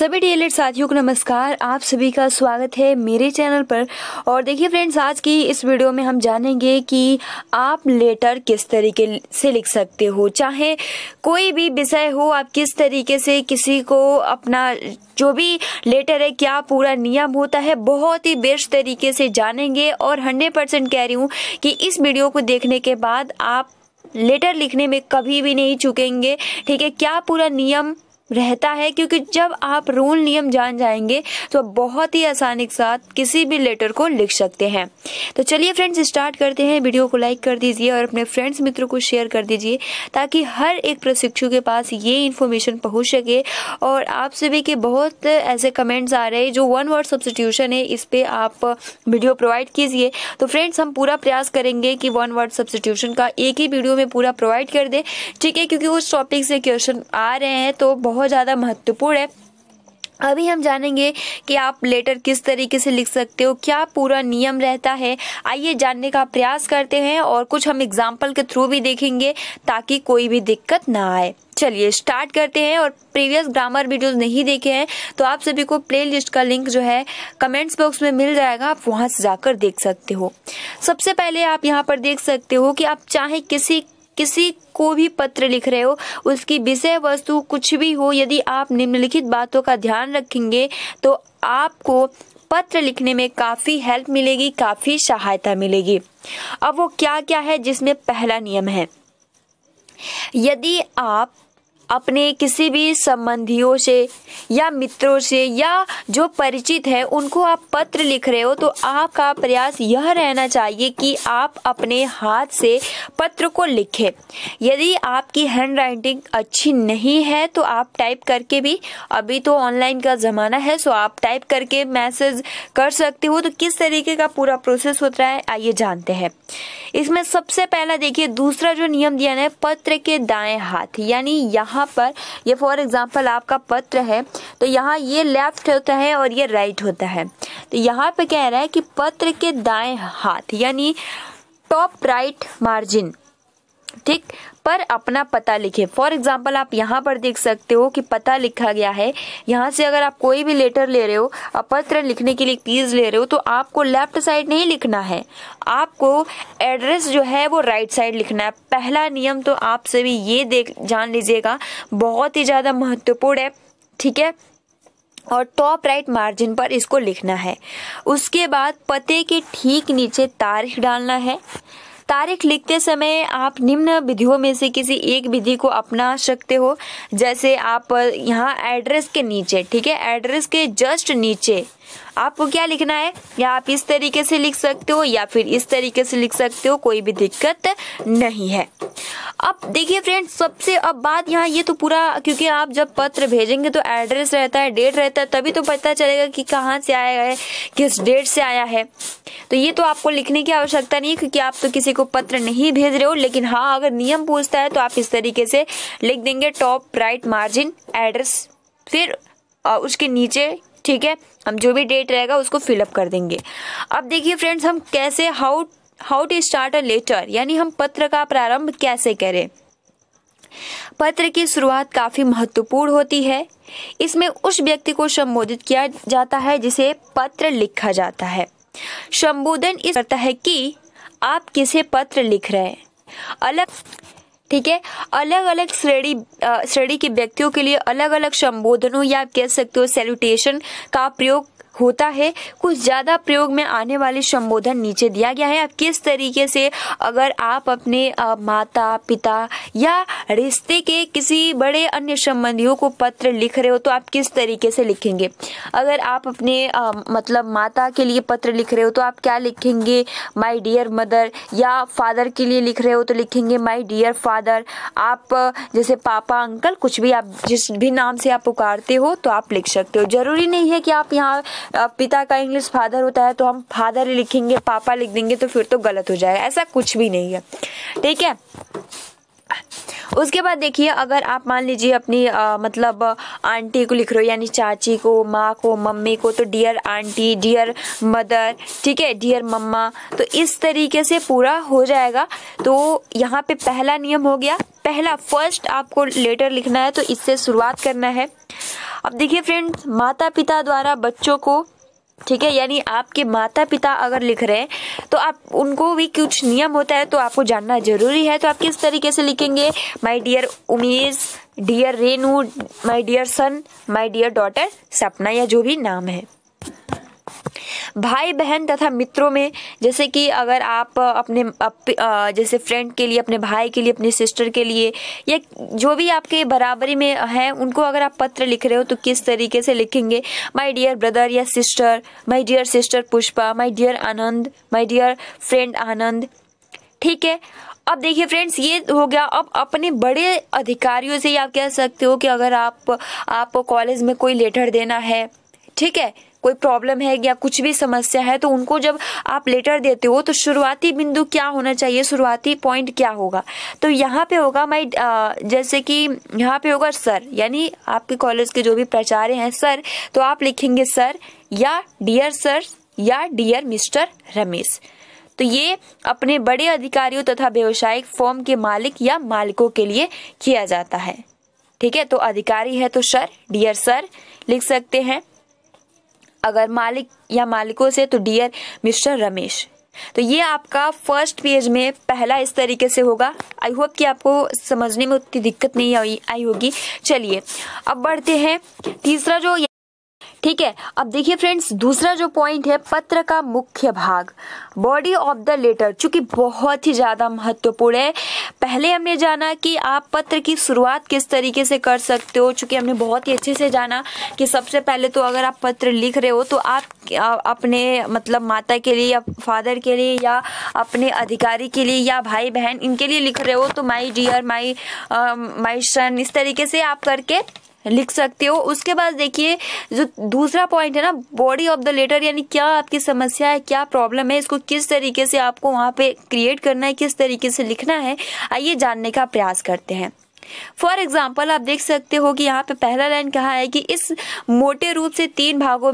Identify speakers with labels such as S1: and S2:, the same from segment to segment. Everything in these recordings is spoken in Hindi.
S1: सभी डीएलएड साथियों को नमस्कार। आप सभी का स्वागत है मेरे चैनल पर। और देखिए फ्रेंड्स, आज की इस वीडियो में हम जानेंगे कि आप लेटर किस तरीके से लिख सकते हो। चाहे कोई भी विषय हो, आप किस तरीके से किसी को अपना जो भी लेटर है, क्या पूरा नियम होता है, बहुत ही बेस्ट तरीके से जानेंगे। और 100% कह रही हूँ कि इस वीडियो को देखने के बाद आप लेटर लिखने में कभी भी नहीं चूकेंगे। ठीक है, क्या पूरा नियम रहता है, क्योंकि जब आप रूल नियम जान जाएंगे तो बहुत ही आसानी के साथ किसी भी लेटर को लिख सकते हैं। तो चलिए फ्रेंड्स, स्टार्ट करते हैं। वीडियो को लाइक कर दीजिए और अपने फ्रेंड्स मित्रों को शेयर कर दीजिए, ताकि हर एक प्रशिक्षु के पास ये इन्फॉर्मेशन पहुंच सके। और आप सभी के बहुत ऐसे कमेंट्स आ रहे हैं जो 1 वर्ड सब्स्टिट्यूशन है, इस पे आप वीडियो प्रोवाइड कीजिए। तो फ्रेंड्स, हम पूरा प्रयास करेंगे कि 1 वर्ड सब्स्टिट्यूशन का एक ही वीडियो में पूरा प्रोवाइड कर दे। ठीक है, क्योंकि उस टॉपिक से क्वेश्चन आ रहे हैं तो बहुत ज़्यादा महत्वपूर्ण है। अभी हम जानेंगे कि आप लेटर किस तरीके से लिख सकते हो, क्या पूरा नियम रहता है। आइए जानने का प्रयास करते हैं और कुछ हम एग्जाम्पल के थ्रू भी देखेंगे, ताकि कोई भी दिक्कत ना आए। चलिए स्टार्ट करते हैं। और प्रीवियस ग्रामर वीडियोस नहीं देखे हैं तो आप सभी को प्लेलिस्ट का लिंक जो है कमेंट्स बॉक्स में मिल जाएगा, आप वहां से जाकर देख सकते हो। सबसे पहले आप यहाँ पर देख सकते हो कि आप चाहे किसी को भी पत्र लिख रहे हो, उसकी विषय वस्तु कुछ भी हो, यदि आप निम्नलिखित बातों का ध्यान रखेंगे तो आपको पत्र लिखने में काफी हेल्प मिलेगी, काफी सहायता मिलेगी। अब वो क्या क्या है, जिसमें पहला नियम है, यदि आप अपने किसी भी संबंधियों से या मित्रों से या जो परिचित है उनको आप पत्र लिख रहे हो, तो आपका प्रयास यह रहना चाहिए कि आप अपने हाथ से पत्र को लिखें। यदि आपकी हैंडराइटिंग अच्छी नहीं है तो आप टाइप करके भी, अभी तो ऑनलाइन का ज़माना है, सो आप टाइप करके मैसेज कर सकते हो। तो किस तरीके का पूरा प्रोसेस होता है, आइए जानते हैं। इसमें सबसे पहला देखिए, दूसरा जो नियम दिया है, पत्र के दाएं हाथ, यानी यहाँ पर ये फॉर एग्जांपल आपका पत्र है तो यहाँ ये लेफ्ट होता है और ये राइट होता है। तो यहाँ पे कह रहा है कि पत्र के दाएं हाथ यानी टॉप राइट मार्जिन, ठीक, पर अपना पता लिखे। फॉर एग्जाम्पल आप यहाँ पर देख सकते हो कि पता लिखा गया है। यहाँ से अगर आप कोई भी लेटर ले रहे हो, पत्र लिखने के लिए पेज ले रहे हो, तो आपको लेफ्ट साइड नहीं लिखना है, आपको एड्रेस जो है वो राइट साइड लिखना है। पहला नियम तो आप सभी ये जान लीजिएगा, बहुत ही ज्यादा महत्वपूर्ण है। ठीक है, और टॉप राइट मार्जिन पर इसको लिखना है। उसके बाद पते के ठीक नीचे तारीख डालना है। तारीख लिखते समय आप निम्न विधियों में से किसी एक विधि को अपना सकते हो। जैसे आप यहाँ एड्रेस के नीचे, ठीक है, एड्रेस के जस्ट नीचे आपको क्या लिखना है, या आप इस तरीके से लिख सकते हो या फिर इस तरीके से लिख सकते हो, कोई भी दिक्कत नहीं है। अब देखिए फ्रेंड्स, सबसे अब बात यहाँ ये तो पूरा, क्योंकि आप जब पत्र भेजेंगे तो एड्रेस रहता है, डेट रहता है, तभी तो पता चलेगा कि कहाँ से आया है, किस डेट से आया है। तो ये तो आपको लिखने की आवश्यकता नहीं है, क्योंकि आप तो किसी को पत्र नहीं भेज रहे हो। लेकिन हाँ, अगर नियम पूछता है तो आप इस तरीके से लिख देंगे, टॉप राइट मार्जिन एड्रेस, फिर उसके नीचे, ठीक है, हम जो भी डेट रहेगा उसको फिलअप कर देंगे। अब देखिए फ्रेंड्स, हम कैसे how to start a letter, यानी हम पत्र का प्रारंभ कैसे करें। पत्र की शुरुआत काफी महत्वपूर्ण होती है। इसमें उस व्यक्ति को संबोधित किया जाता है जिसे पत्र लिखा जाता है। संबोधन इस करता है कि आप किसे पत्र लिख रहे हैं। ठीक है, अलग अलग श्रेणी के व्यक्तियों के लिए अलग अलग संबोधनों या आप कह सकते हो सैल्यूटेशन का प्रयोग होता है। कुछ ज्यादा प्रयोग में आने वाले संबोधन नीचे दिया गया है। आप किस तरीके से, अगर आप अपने माता पिता या रिश्ते के किसी बड़े अन्य संबंधियों को पत्र लिख रहे हो तो आप किस तरीके से लिखेंगे। अगर आप अपने मतलब माता के लिए पत्र लिख रहे हो तो आप क्या लिखेंगे, माय डियर मदर, या फादर के लिए लिख रहे हो तो लिखेंगे माय डियर फादर। आप जैसे पापा अंकल, कुछ भी आप जिस भी नाम से आप पुकारते हो तो आप लिख सकते हो। जरूरी नहीं है कि आप यहाँ पिता का इंग्लिश फादर होता है तो हम फादर ही लिखेंगे, पापा लिख देंगे तो फिर तो गलत हो जाएगा। ऐसा कुछ भी नहीं है, ठीक है। उसके बाद देखिए, अगर आप मान लीजिए अपनी मतलब आंटी को लिख रहे हो, यानी चाची को, माँ को, मम्मी को, तो डियर आंटी, डियर मदर, ठीक है, डियर मम्मा, तो इस तरीके से पूरा हो जाएगा। तो यहाँ पे पहला नियम हो गया। फर्स्ट आपको लेटर लिखना है तो इससे शुरुआत करना है। अब देखिए फ्रेंड्स, माता पिता द्वारा बच्चों को, ठीक है, यानी आपके माता पिता अगर लिख रहे हैं तो आप उनको भी कुछ नियम होता है तो आपको जानना जरूरी है। तो आप किस तरीके से लिखेंगे? My dear Umesh, dear Renu, my dear son, my dear daughter Sapna, या जो भी नाम है। भाई बहन तथा मित्रों में, जैसे कि अगर आप अपने जैसे फ्रेंड के लिए, अपने भाई के लिए, अपने सिस्टर के लिए, या जो भी आपके बराबरी में है उनको अगर आप पत्र लिख रहे हो तो किस तरीके से लिखेंगे? माय डियर ब्रदर या sister, my dear sister Pushpa, my dear Anand, my dear friend Anand. ठीक है, अब देखिए फ्रेंड्स, ये हो गया। अब अपने बड़े अधिकारियों से आप कह सकते हो कि अगर आप कॉलेज में कोई लेटर देना है, ठीक है, कोई प्रॉब्लम है या कुछ भी समस्या है, तो उनको जब आप लेटर देते हो तो शुरुआती बिंदु क्या होना चाहिए, शुरुआती पॉइंट क्या होगा? तो यहाँ पे होगा जैसे कि यहाँ पे होगा सर, यानी आपके कॉलेज के जो भी प्राचार्य हैं सर, तो आप लिखेंगे सर या डियर सर या डियर मिस्टर रमेश। तो ये अपने बड़े अधिकारियों तथा व्यवसायिक फर्म के मालिक या मालिकों के लिए किया जाता है। ठीक है, तो अधिकारी है तो सर, डियर सर लिख सकते हैं। अगर मालिक या मालिकों से तो डियर मिस्टर रमेश। तो ये आपका फर्स्ट पेज में पहला इस तरीके से होगा। आई होप कि आपको समझने में उतनी दिक्कत नहीं आई होगी। चलिए अब बढ़ते हैं तीसरा जो, ठीक है। अब देखिए फ्रेंड्स, दूसरा जो पॉइंट है, पत्र का मुख्य भाग, बॉडी ऑफ द लेटर, चूंकि बहुत ही ज्यादा महत्वपूर्ण है। पहले हमने जाना कि आप पत्र की शुरुआत किस तरीके से कर सकते हो, चूंकि हमने बहुत ही अच्छे से जाना कि सबसे पहले तो अगर आप पत्र लिख रहे हो तो आप अपने मतलब माता के लिए या फादर के लिए या अपने अधिकारी के लिए या भाई बहन इनके लिए लिख रहे हो तो माई डियर, माई सन, इस तरीके से आप करके लिख सकते हो। उसके बाद देखिए जो दूसरा पॉइंट है ना, बॉडी ऑफ द लेटर, यानी क्या आपकी समस्या है, क्या प्रॉब्लम है, इसको किस तरीके से आपको वहां पे क्रिएट करना है, किस तरीके से लिखना है, आइए जानने का प्रयास करते हैं। फॉर एग्जाम्पल आप देख सकते हो कि यहाँ पे पहला लाइन कहा है कि इस मोटे रूप से 3 भागों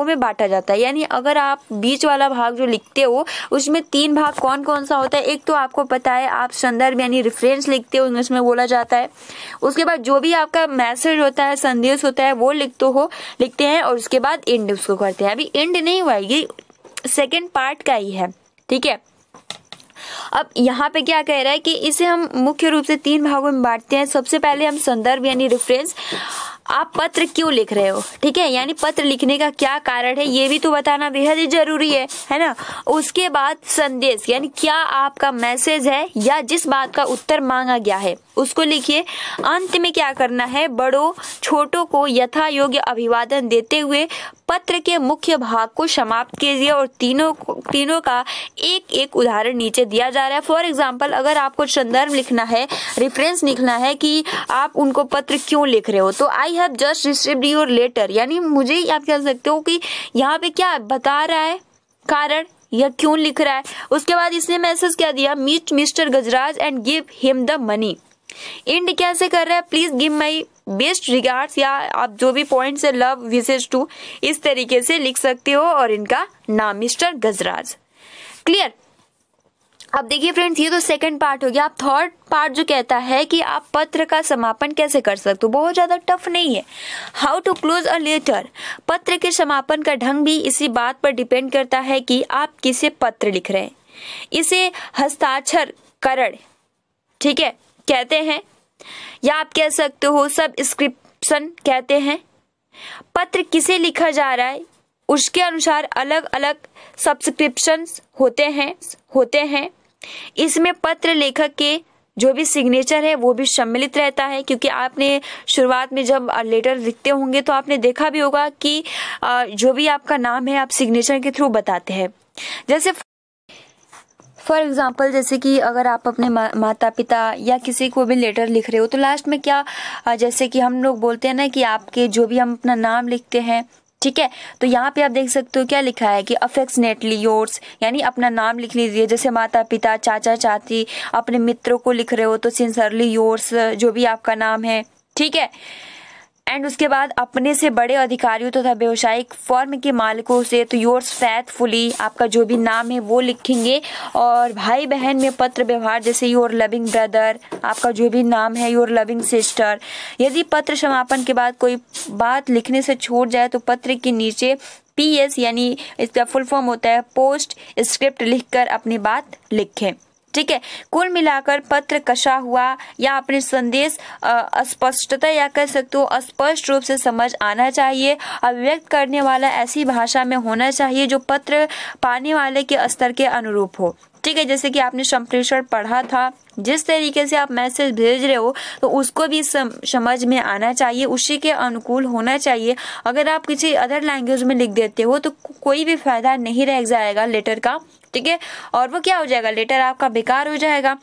S1: में बांटा जाता है। यानी अगर आप बीच वाला भाग जो लिखते हो उसमें 3 भाग कौन कौन सा होता है? एक तो आपको पता है, आप संदर्भ यानी रेफरेंस लिखते हो, इंग्लिश में बोला जाता है। उसके बाद जो भी आपका मैसेज होता है, संदेश होता है, वो लिखते हैं और उसके बाद एंड उसको करते हैं। अभी एंड नहीं हुआ, ये सेकेंड पार्ट का ही है, ठीक है। अब यहाँ पे क्या कह रहा है कि इसे हम मुख्य रूप से 3 भागों में बांटते हैं। सबसे पहले हम संदर्भ यानी रेफरेंस, आप पत्र क्यों लिख रहे हो, ठीक है, यानी पत्र लिखने का क्या कारण है ये भी तो बताना बेहद ही जरूरी है ना। उसके बाद संदेश, यानी क्या आपका मैसेज है या जिस बात का उत्तर मांगा गया है उसको लिखिए। अंत में क्या करना है, बड़ों छोटों को यथा योग्य अभिवादन देते हुए पत्र के मुख्य भाग को समाप्त कीजिए और तीनों का एक एक उदाहरण नीचे दिया जा रहा है। फॉर एग्जाम्पल, अगर आपको संदर्भ लिखना है, रेफरेंस लिखना है कि आप उनको पत्र क्यों लिख रहे हो, तो I have just received your letter, यानी मुझे आप कह सकते हो कि यहाँ पे क्या बता रहा है, कारण या क्यों लिख रहा है। उसके बाद इसने मैसेज क्या दिया, meet mister Gajraj and give him the money. And कैसे कर रहा है, please give my best regards, या आप जो भी पॉइंट से लव विशेष टू, इस तरीके से लिख सकते हो और इनका नाम मिस्टर गजराज। क्लियर। अब देखिए फ्रेंड्स, ये तो सेकंड पार्ट हो गया। अब थर्ड पार्ट जो कहता है कि आप पत्र का समापन कैसे कर सकते हो, बहुत ज्यादा टफ नहीं है। How to close a letter, पत्र के समापन का ढंग भी इसी बात पर डिपेंड करता है कि आप किसे पत्र लिख रहे हैं। इसे हस्ताक्षर करण, ठीक है, कहते हैं, या आप कह सकते हो सबस्क्रिप्शन कहते हैं। पत्र किसे लिखा जा रहा है उसके अनुसार अलग अलग सब्सक्रिप्शंस होते हैं। इसमें पत्र लेखक के जो भी सिग्नेचर है वो भी सम्मिलित रहता है, क्योंकि आपने शुरुआत में जब लेटर लिखते होंगे तो आपने देखा भी होगा कि जो भी आपका नाम है आप सिग्नेचर के थ्रू बताते हैं। जैसे फॉर एग्जाम्पल, जैसे कि अगर आप अपने माता पिता या किसी को भी लेटर लिख रहे हो तो लास्ट में क्या, जैसे कि हम लोग बोलते हैं ना कि आपके जो भी हम अपना नाम लिखते हैं, ठीक है, तो यहाँ पे आप देख सकते हो क्या लिखा है कि अफेक्शनेटली योर्स, यानी अपना नाम लिख लीजिए। जैसे माता पिता, चाचा चाची, अपने मित्रों को लिख रहे हो तो सिंसियरली योर्स, जो भी आपका नाम है, ठीक है। एंड उसके बाद अपने से बड़े अधिकारियों तथा व्यवसायिक फर्म के मालिकों से तो योर्स फैथफुली आपका जो भी नाम है वो लिखेंगे। और भाई बहन में पत्र व्यवहार जैसे योर लविंग ब्रदर, आपका जो भी नाम है योर लविंग सिस्टर। यदि पत्र समापन के बाद कोई बात लिखने से छूट जाए तो पत्र के नीचे PS यानी इसका फुल फॉर्म होता है पोस्ट स्क्रिप्ट लिखकर अपनी बात लिखें। ठीक है, कुल मिलाकर पत्र कसा हुआ या अपने संदेश स्पष्टता या कह सकते हो स्पष्ट रूप से समझ आना चाहिए। अभिव्यक्त करने वाला ऐसी भाषा में होना चाहिए जो पत्र पाने वाले के स्तर के अनुरूप हो। ठीक है, जैसे कि आपने संप्रेषण पढ़ा था, जिस तरीके से आप मैसेज भेज रहे हो तो उसको भी समझ में आना चाहिए, उसी के अनुकूल होना चाहिए। अगर आप किसी अदर लैंग्वेज में लिख देते हो तो कोई भी फायदा नहीं रह जाएगा लेटर का। ठीक है, और वो क्या हो जाएगा, लेटर आपका बेकार हो जाएगा।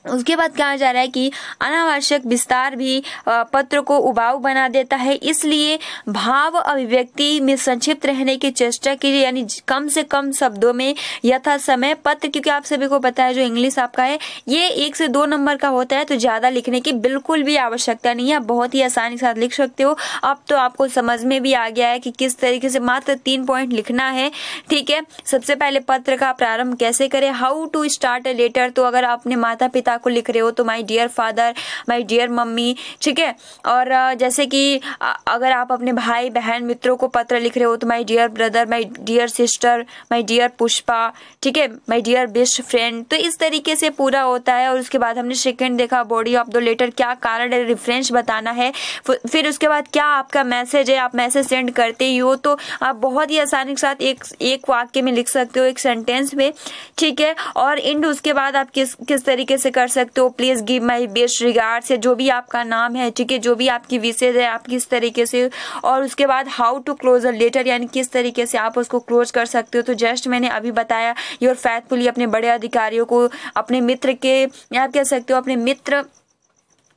S1: उसके बाद कहा जा रहा है कि अनावश्यक विस्तार भी पत्र को उबाऊ बना देता है, इसलिए भाव अभिव्यक्ति में संक्षिप्त रहने की चेष्टा कीजिए, यानी कम से कम शब्दों में यथा समय पत्र, क्योंकि आप सभी को पता है जो इंग्लिश आपका है ये 1 से 2 नंबर का होता है, तो ज्यादा लिखने की बिल्कुल भी आवश्यकता नहीं है, बहुत ही आसानी के साथ लिख सकते हो। अब तो आपको समझ में भी आ गया है कि किस तरीके से मात्र 3 पॉइंट लिखना है। ठीक है, सबसे पहले पत्र का प्रारंभ कैसे करें, how to start a letter. तो अगर आप अपने माता पिता को लिख रहे हो तो my dear father, my dear mummy. ठीक है, और जैसे कि अगर आप अपने भाई बहन मित्रों को पत्र लिख रहे हो तो my dear brother, my dear sister, my dear Pushpa. ठीक है, माय डियर बेस्ट फ्रेंड। तो इस तरीके से पूरा होता है। और उसके बाद हमने सेकंड देखा बॉडी ऑफ द लेटर, क्या कारण है, रेफरेंस बताना है। फिर उसके बाद क्या आपका मैसेज है, आप मैसेज सेंड करते ही हो तो आप बहुत ही आसानी के साथ एक वाक्य में लिख सकते हो, एक सेंटेंस में। ठीक है, और एंड उसके बाद आप किस तरीके से कर सकते हो, please give my best regards है, जो भी आपका नाम है। ठीक है, जो भी आपकी विशेष है आप किस तरीके से। और उसके बाद how to close a letter, यानी किस तरीके से आप उसको क्लोज कर सकते हो। तो जस्ट मैंने अभी बताया, योर फैथफुली अपने बड़े अधिकारियों को, अपने मित्र के, आप कह सकते हो अपने मित्र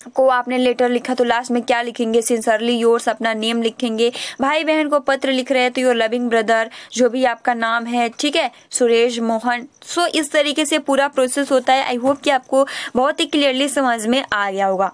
S1: को आपने लेटर लिखा तो लास्ट में क्या लिखेंगे, सिंसरली योर्स, अपना नेम लिखेंगे। भाई बहन को पत्र लिख रहे हैं तो योर लविंग ब्रदर, जो भी आपका नाम है। ठीक है, सुरेश, मोहन। सो इस तरीके से पूरा प्रोसेस होता है। आई होप कि आपको बहुत ही क्लियरली समझ में आ गया होगा।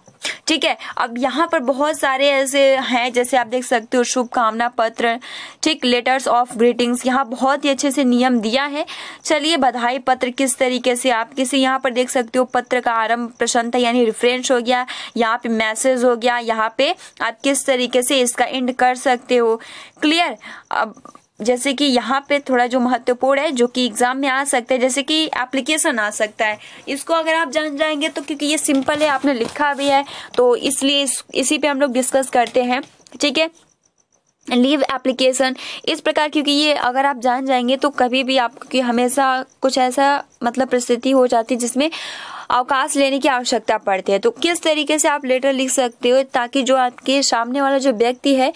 S1: ठीक है, अब यहाँ पर बहुत सारे ऐसे हैं, जैसे आप देख सकते हो शुभकामना पत्र, ठीक, लेटर्स ऑफ ग्रीटिंग्स, यहाँ बहुत ही अच्छे से नियम दिया है। चलिए, बधाई पत्र किस तरीके से आप किसी, यहाँ पर देख सकते हो पत्र का आरंभ प्रश्नता यानी रेफरेंस हो गया, यहाँ पे मैसेज हो गया, यहाँ पे आप किस तरीके से इसका एंड कर सकते हो। क्लियर। अब जैसे कि यहाँ पे थोड़ा जो महत्वपूर्ण है, जो कि एग्जाम में आ सकता है, जैसे कि एप्लीकेशन आ सकता है, इसको अगर आप जान जाएंगे तो, क्योंकि ये सिंपल है, आपने लिखा भी है, तो इसलिए इसी पे हम लोग डिस्कस करते हैं। ठीक है, लीव एप्लीकेशन इस प्रकार, क्योंकि ये अगर आप जान जाएंगे तो कभी भी आपकी हमेशा कुछ ऐसा मतलब परिस्थिति हो जाती है जिसमें अवकाश लेने की आवश्यकता पड़ती है। तो किस तरीके से आप लेटर लिख सकते हो ताकि जो आपके सामने वाला जो व्यक्ति है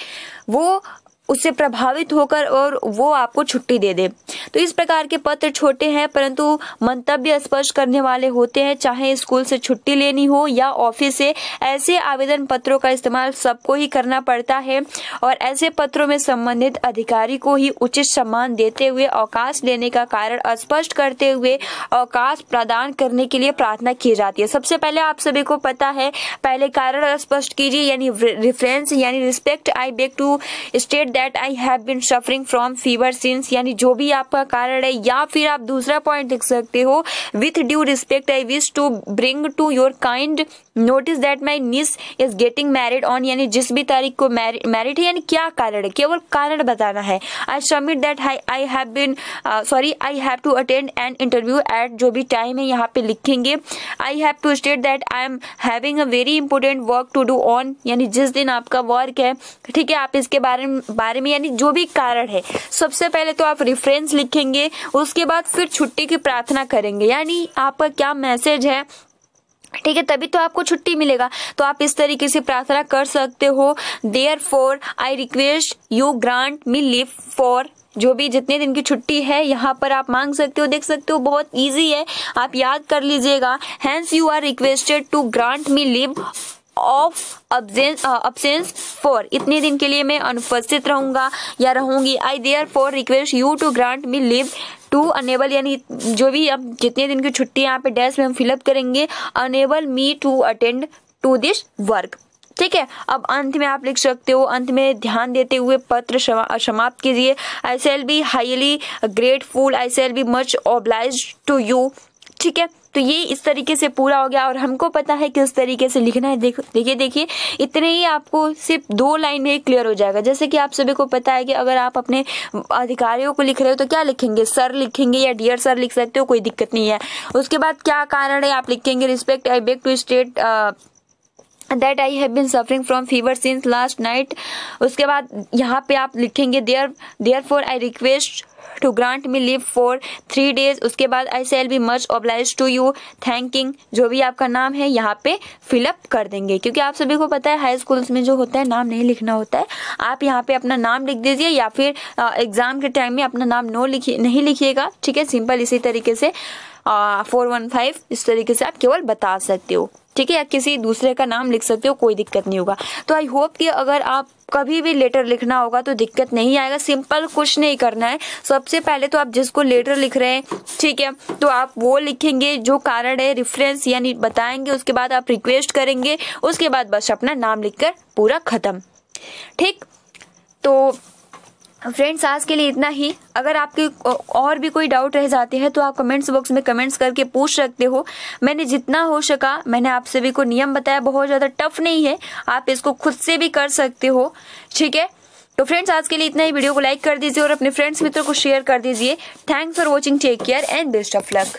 S1: वो उससे प्रभावित होकर और वो आपको छुट्टी दे दे। तो इस प्रकार के पत्र छोटे हैं परंतु मंतव्य स्पष्ट करने वाले होते हैं, चाहे स्कूल से छुट्टी लेनी हो या ऑफिस से। ऐसे आवेदन पत्रों का इस्तेमाल सबको ही करना पड़ता है और ऐसे पत्रों में संबंधित अधिकारी को ही उचित सम्मान देते हुए अवकाश लेने का कारण स्पष्ट करते हुए अवकाश प्रदान करने के लिए प्रार्थना की जाती है। सबसे पहले आप सभी को पता है, पहले कारण स्पष्ट कीजिए, यानी रेफरेंस, यानी respect, I beg to state that I have been suffering from fever since, यानी जो भी आपका कारण है। या फिर आप दूसरा पॉइंट लिख सकते हो, with due respect I wish to bring to your kind notice that my niece is getting married on, यानी जिस भी तारीख को मैरिड है, यानी क्या कारण है, केवल कारण बताना है। I submit that I have to attend an interview at, जो भी टाइम है यहाँ पे लिखेंगे। I have to state that I am having a very important work to do on, यानी जिस दिन आपका वर्क है। ठीक है, आप इसके बारे में यानी जो भी कारण है, सबसे पहले तो आप रेफरेंस लिखेंगे, उसके बाद फिर छुट्टी की प्रार्थना करेंगे, यानी आपका क्या मैसेज है। ठीक है, तभी तो आपको छुट्टी मिलेगा। तो आप इस तरीके से प्रार्थना कर सकते हो, therefore I request you grant me leave for, जो भी जितने दिन की छुट्टी है यहाँ पर आप मांग सकते हो। देख सकते हो बहुत इजी है, आप याद कर लीजिएगा। Hence you are requested to grant me leave of absence for, इतने दिन के लिए मैं अनुपस्थित रहूंगा या रहूंगी। I therefore request you to grant me leave to enable, यानी जो भी अब जितने दिन की छुट्टी यहाँ पे डैश में हम फिलअप करेंगे, enable me to attend to this work. ठीक है। अब अंत में आप लिख सकते हो, अंत में ध्यान देते हुए पत्र समाप्त कीजिए। I shall be highly grateful, I shall be much obliged to you. ठीक है, तो ये इस तरीके से पूरा हो गया और हमको पता है किस तरीके से लिखना है। देखिए इतने ही आपको सिर्फ 2 लाइन में क्लियर हो जाएगा। जैसे कि आप सभी को पता है कि अगर आप अपने अधिकारियों को लिख रहे हो तो क्या लिखेंगे, सर लिखेंगे या डियर सर लिख सकते हो, कोई दिक्कत नहीं है। उसके बाद क्या कारण है आप लिखेंगे, respect I beg to state that I have been suffering from fever since last night। उसके बाद यहाँ पे आप लिखेंगे therefore I request to grant me leave for 3 days। उसके बाद I shall be much obliged to you thanking, जो भी आपका नाम है यहाँ पे फिलअप कर देंगे, क्योंकि आप सभी को पता है हाई स्कूल्स में जो होता है नाम नहीं लिखना होता है। आप यहाँ पे अपना नाम लिख दीजिए या फिर एग्जाम के टाइम में अपना नाम नहीं लिखिएगा। ठीक है, सिंपल इसी तरीके से 415 इस तरीके से आप केवल बता सकते हो। ठीक है, या किसी दूसरे का नाम लिख सकते हो, कोई दिक्कत नहीं होगा। तो आई होप कि अगर आप कभी भी लेटर लिखना होगा तो दिक्कत नहीं आएगा। सिंपल कुछ नहीं करना है। सबसे पहले तो आप जिसको लेटर लिख रहे हैं, ठीक है, तो आप वो लिखेंगे जो कारण है, रेफरेंस यानी बताएंगे। उसके बाद आप रिक्वेस्ट करेंगे, उसके बाद बस अपना नाम लिखकर पूरा खत्म। ठीक, तो फ्रेंड्स आज के लिए इतना ही। अगर आपके और भी कोई डाउट रह जाते हैं तो आप कमेंट्स बॉक्स में कमेंट्स करके पूछ सकते हो। मैंने जितना हो सका मैंने आप सभी को नियम बताया, बहुत ज़्यादा टफ नहीं है, आप इसको खुद से भी कर सकते हो। ठीक है, तो फ्रेंड्स आज के लिए इतना ही। वीडियो को लाइक कर दीजिए और अपने फ्रेंड्स मित्रों को शेयर कर दीजिए। Thanks for watching, take care and best of luck.